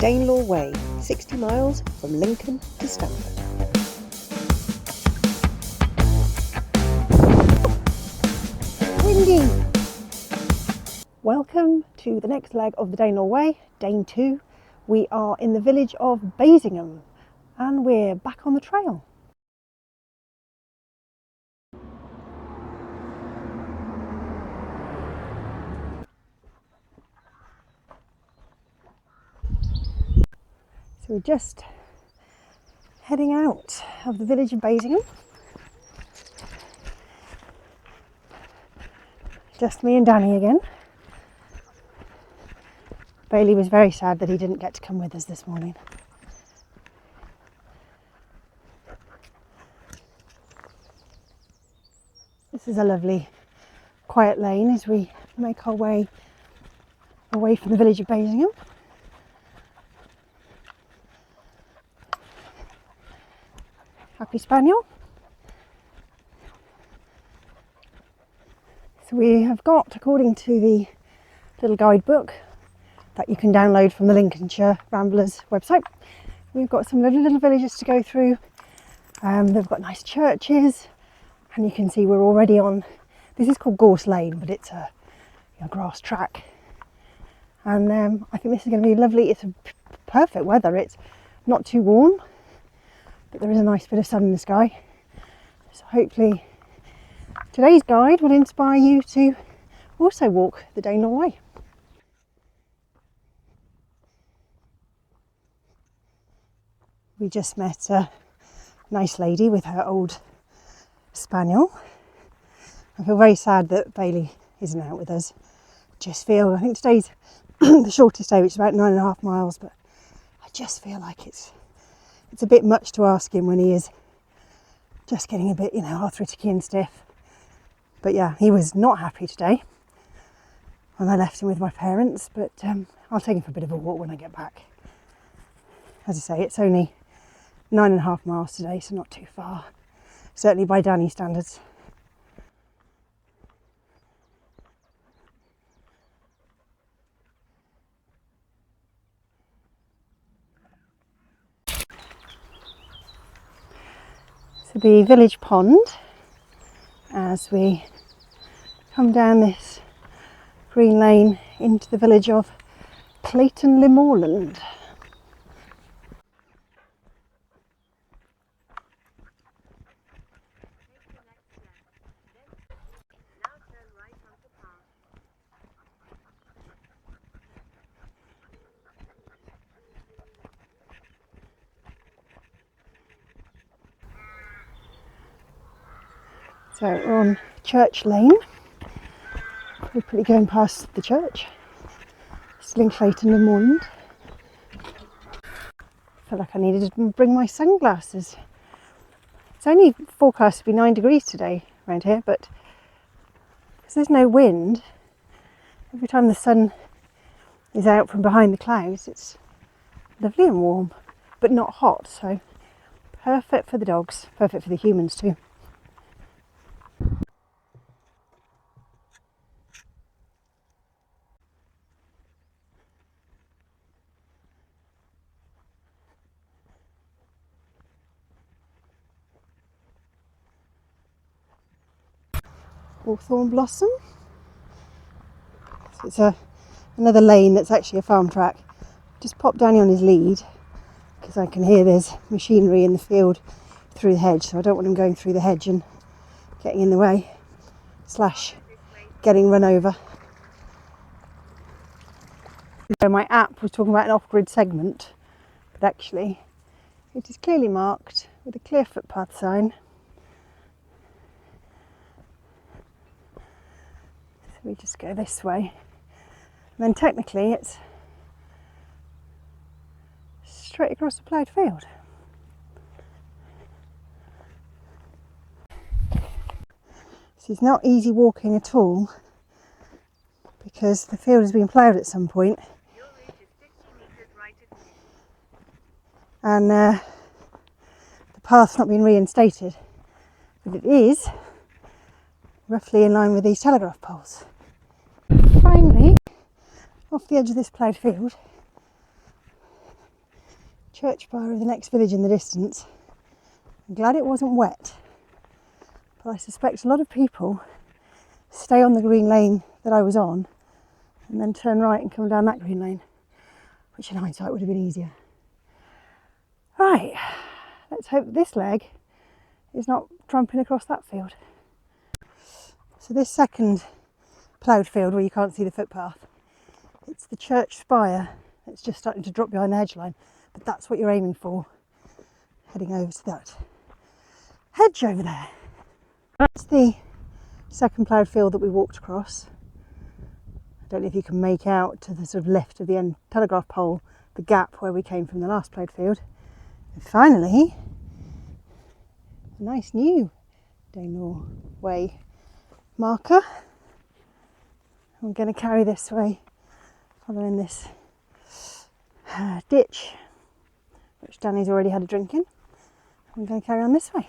Danelaw Way, 60 miles from Lincoln to Stamford. Windy! Welcome to the next leg of the Danelaw Way, Dane 2. We are in the village of Bassingham and we're back on the trail. So we're just heading out of the village of Bassingham. Just me and Danny again. Bailey was very sad that he didn't get to come with us this morning. This is a lovely quiet lane as we make our way away from the village of Bassingham. Happy Spaniel. So we have got, according to the little guidebook that you can download from the Lincolnshire Ramblers website, we've got some little villages to go through. They've got nice churches, and you can see we're already on, this is called Gorse Lane, but it's a grass track. And I think this is going to be lovely. It's a perfect weather. It's not too warm, but there is a nice bit of sun in the sky. So hopefully today's guide will inspire you to also walk the Danelaw Way. We just met a nice lady with her old spaniel. I feel very sad that Bailey isn't out with us. I think today's the shortest day, which is about 9.5 miles, but I just feel like it's a bit much to ask him when he is just getting a bit, arthritic and stiff. But yeah, he was not happy today when I left him with my parents, but I'll take him for a bit of a walk when I get back. As I say, it's only 9.5 miles today, so not too far, certainly by Danny standards. So the village pond, as we come down this green lane into the village of Caythorpe. So we're on Church Lane. We're pretty going past the church. Still in Caythorpe. I felt like I needed to bring my sunglasses. It's only forecast to be 9 degrees today around here, but because there's no wind, every time the sun is out from behind the clouds, it's lovely and warm, but not hot. So perfect for the dogs, perfect for the humans too. Hawthorn blossom. So it's another lane that's actually a farm track. Just pop Danny on his lead because I can hear there's machinery in the field through the hedge, so I don't want him going through the hedge and getting in the way / getting run over. So my app was talking about an off-grid segment, but actually it is clearly marked with a clear footpath sign. We just go this way, and then technically it's straight across the ploughed field. So it's not easy walking at all because the field has been ploughed at some point, and the path's not been reinstated, but it is roughly in line with these telegraph poles. Finally, off the edge of this ploughed field, church spire of the next village in the distance. I'm glad it wasn't wet, but I suspect a lot of people stay on the green lane that I was on and then turn right and come down that green lane, which in hindsight would have been easier. Right, let's hope this leg is not tramping across that field. So this second ploughed field where you can't see the footpath, it's the church spire that's just starting to drop behind the hedge line, but that's what you're aiming for, heading over to that hedge over there. That's the second ploughed field that we walked across. I don't know if you can make out to the sort of left of the end telegraph pole the gap where we came from the last ploughed field. And finally, a nice new Danelaw Way marker. I'm going to carry this way, following this ditch, which Danny's already had a drink in. I'm going to carry on this way.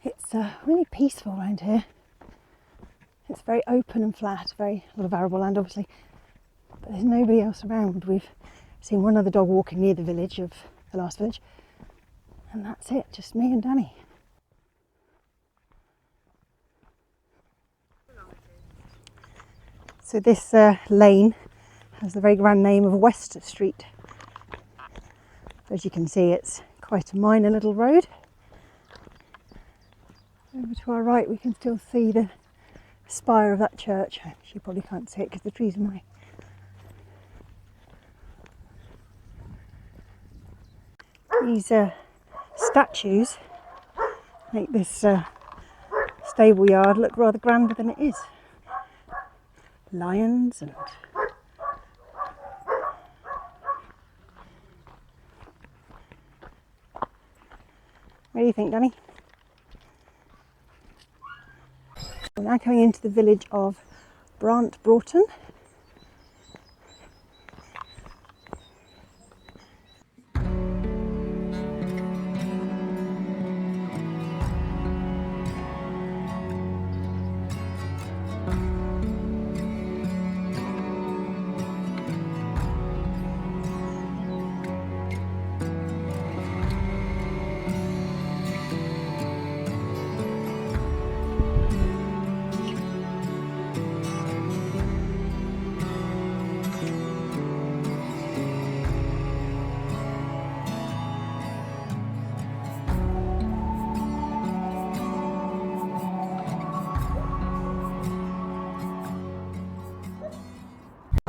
It's really peaceful around here. It's very open and flat, a lot of arable land obviously, but there's nobody else around. We've seen one other dog walking near the village of the last village, and that's it, just me and Danny. So this lane has the very grand name of West Street. As you can see, it's quite a minor little road. Over to our right we can still see the spire of that church. You probably can't see it because the trees are in the way. These statues make this stable yard look rather grander than it is. Lions and what do you think, Danny? We're now coming into the village of Brant Broughton.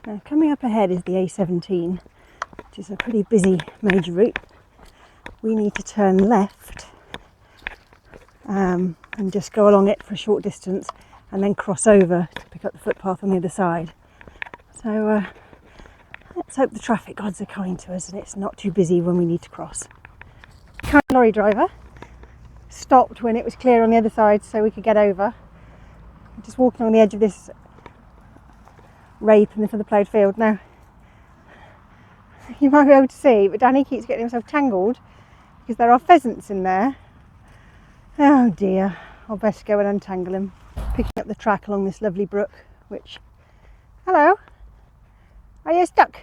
Now coming up ahead is the A17, which is a pretty busy major route. We need to turn left and just go along it for a short distance and then cross over to pick up the footpath on the other side. So let's hope the traffic gods are kind to us and it's not too busy when we need to cross. The current lorry driver stopped when it was clear on the other side so we could get over. I'm just walking on the edge of this rape in the ploughed field now. You might be able to see, but Danny keeps getting himself tangled because there are pheasants in there. Oh dear, I'll best go and untangle him. Picking up the track along this lovely brook, which... Hello? Are you stuck?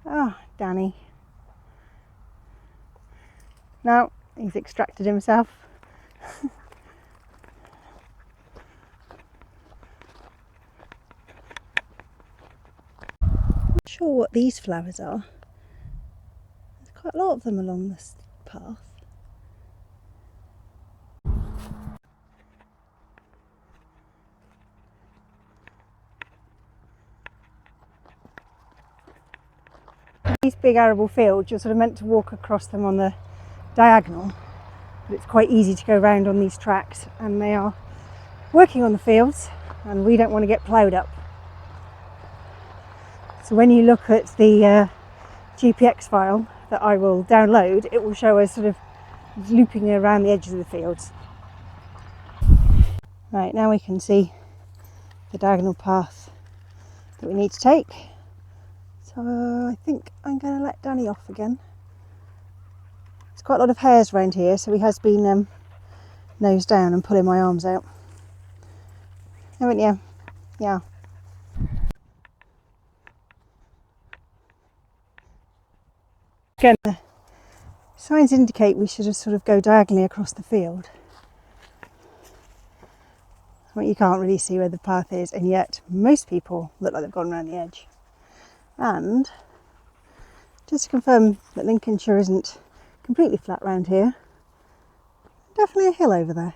Oh, Danny. No, he's extracted himself. Not sure what these flowers are. There's quite a lot of them along this path. These big arable fields, you're sort of meant to walk across them on the diagonal, but it's quite easy to go round on these tracks, and they are working on the fields and we don't want to get ploughed up. So when you look at the GPX file that I will download, it will show us sort of looping around the edges of the fields. Right, now we can see the diagonal path that we need to take. So I think I'm going to let Danny off again. There's quite a lot of hares around here, so he has been nose down and pulling my arms out. Haven't you? Yeah. signs indicate we should just sort of go diagonally across the field. Well, you can't really see where the path is, and yet most people look like they've gone around the edge. And just to confirm that Lincolnshire isn't completely flat round here, definitely a hill over there.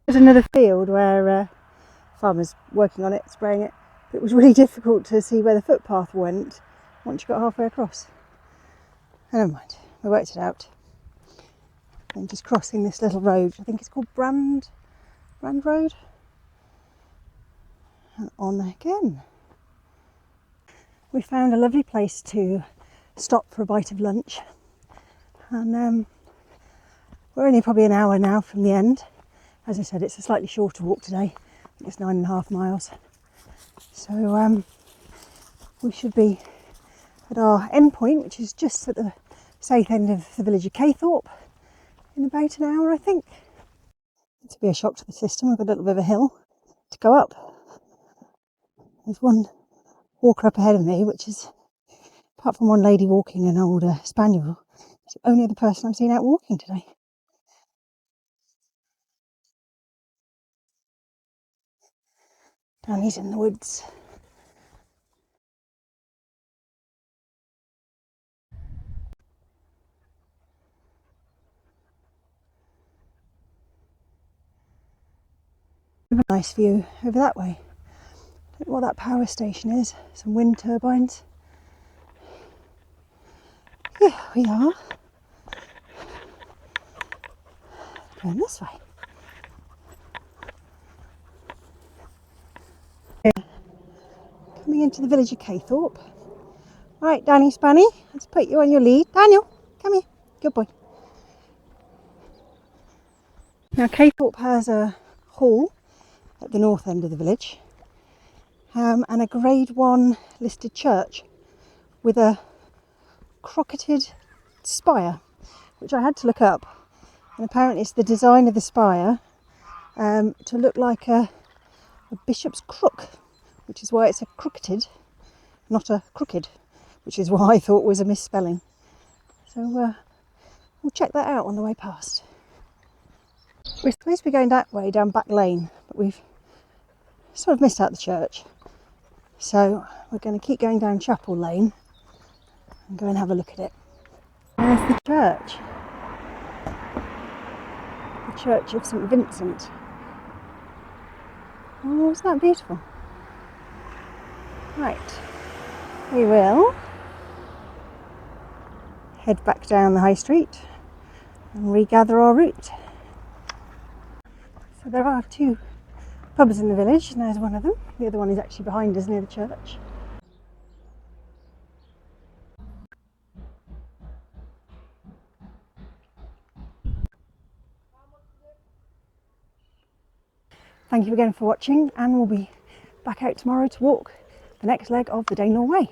There's another field where farmers working on it, spraying it, but it was really difficult to see where the footpath went once you got halfway across. Never mind, we worked it out. And just crossing this little road, I think it's called Brand Road, and on again. We found a lovely place to stop for a bite of lunch, and we're only probably an hour now from the end. As I said, it's a slightly shorter walk today. I think it's 9.5 miles. So we should be at our end point, which is just at the south end of the village of Caythorpe, in about an hour, I think. To be a shock to the system, we've got a little bit of a hill to go up. There's one walker up ahead of me, which is, apart from one lady walking an old spaniel, it's the only other person I've seen out walking today. Danny's in the woods. A nice view over that way. Don't know what that power station is. Some wind turbines. Here we are. Going this way. Coming into the village of Caythorpe. Right, Danny Spanny, let's put you on your lead. Daniel, come here. Good boy. Now, Caythorpe has a hall at the north end of the village, and a Grade 1 listed church with a crocketed spire, which I had to look up. And apparently it's the design of the spire to look like a bishop's crook, which is why it's a crocketed, not a crooked, which is what I thought was a misspelling. So we'll check that out on the way past. We're supposed to be going that way down Back Lane, but we've sort of missed out the church. So we're going to keep going down Chapel Lane and go and have a look at it. There's the church. The Church of St Vincent. Oh, isn't that beautiful? Right, we will head back down the high street and regather our route. So there are 2 pubs in the village, and there's one of them. The other one is actually behind us near the church. Thank you again for watching, and we'll be back out tomorrow to walk the next leg of the Danelaw Way.